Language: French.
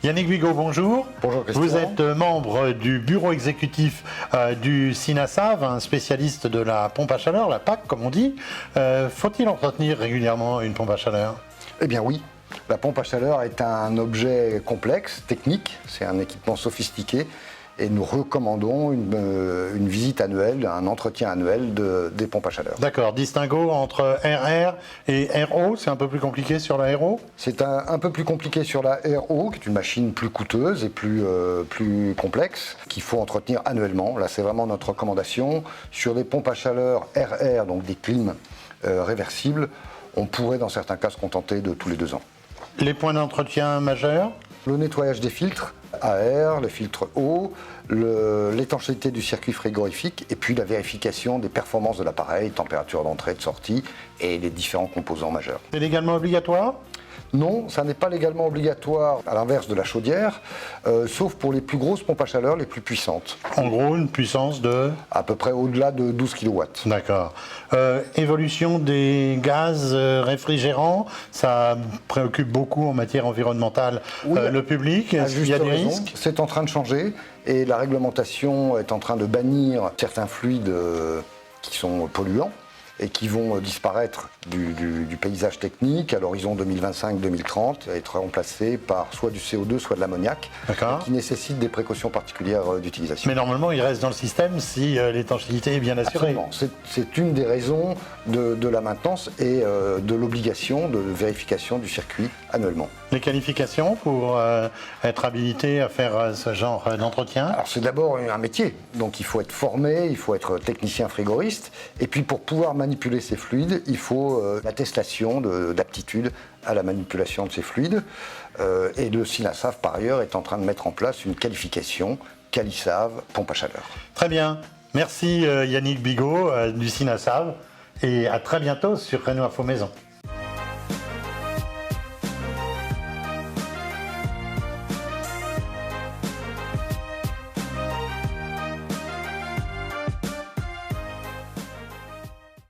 Yannick Bigot, bonjour. Bonjour Christian. Vous êtes membre du bureau exécutif du Sinasav, un spécialiste de la pompe à chaleur, la PAC comme on dit. Faut-il entretenir régulièrement une pompe à chaleur? Eh bien oui, la pompe à chaleur est un objet complexe, technique, c'est un équipement sophistiqué et nous recommandons une visite annuelle, un entretien annuel des pompes à chaleur. D'accord, distinguo entre RR et RO, c'est un peu plus compliqué sur la RO? C'est un peu plus compliqué sur la RO, qui est une machine plus coûteuse et plus complexe, qu'il faut entretenir annuellement. Là, c'est vraiment notre recommandation. Sur les pompes à chaleur RR, donc des clims réversibles, on pourrait dans certains cas se contenter de tous les 2 ans. Les points d'entretien majeurs? Le nettoyage des filtres à air, les filtres eau, l'étanchéité du circuit frigorifique et puis la vérification des performances de l'appareil, température d'entrée et de sortie et les différents composants majeurs. C'est légalement obligatoire? Non, ça n'est pas légalement obligatoire, à l'inverse de la chaudière, sauf pour les plus grosses pompes à chaleur, les plus puissantes. En gros, une puissance de? À peu près au-delà de 12 kW. D'accord. Évolution des gaz réfrigérants, ça préoccupe beaucoup en matière environnementale le public. À Est-ce qu'il y a juste des raison, risques? c'est en train de changer et la réglementation est en train de bannir certains fluides qui sont polluants et qui vont disparaître du paysage technique à l'horizon 2025-2030, être remplacés par soit du CO2, soit de l'ammoniac, qui nécessitent des précautions particulières d'utilisation. Mais normalement, il reste dans le système si l'étanchéité est bien assurée. Absolument. C'est une des raisons de la maintenance et de l'obligation de vérification du circuit annuellement. Les qualifications pour être habilité à faire ce genre d'entretien? Alors c'est d'abord un métier, donc il faut être formé, il faut être technicien frigoriste, et puis pour pouvoir manipuler ces fluides, il faut l'attestation d'aptitude à la manipulation de ces fluides. Et le Sinasav, par ailleurs, est en train de mettre en place une qualification Qualisav pompe à chaleur. Très bien. Merci Yannick Bigot du Sinasav et à très bientôt sur Renault Info Maison.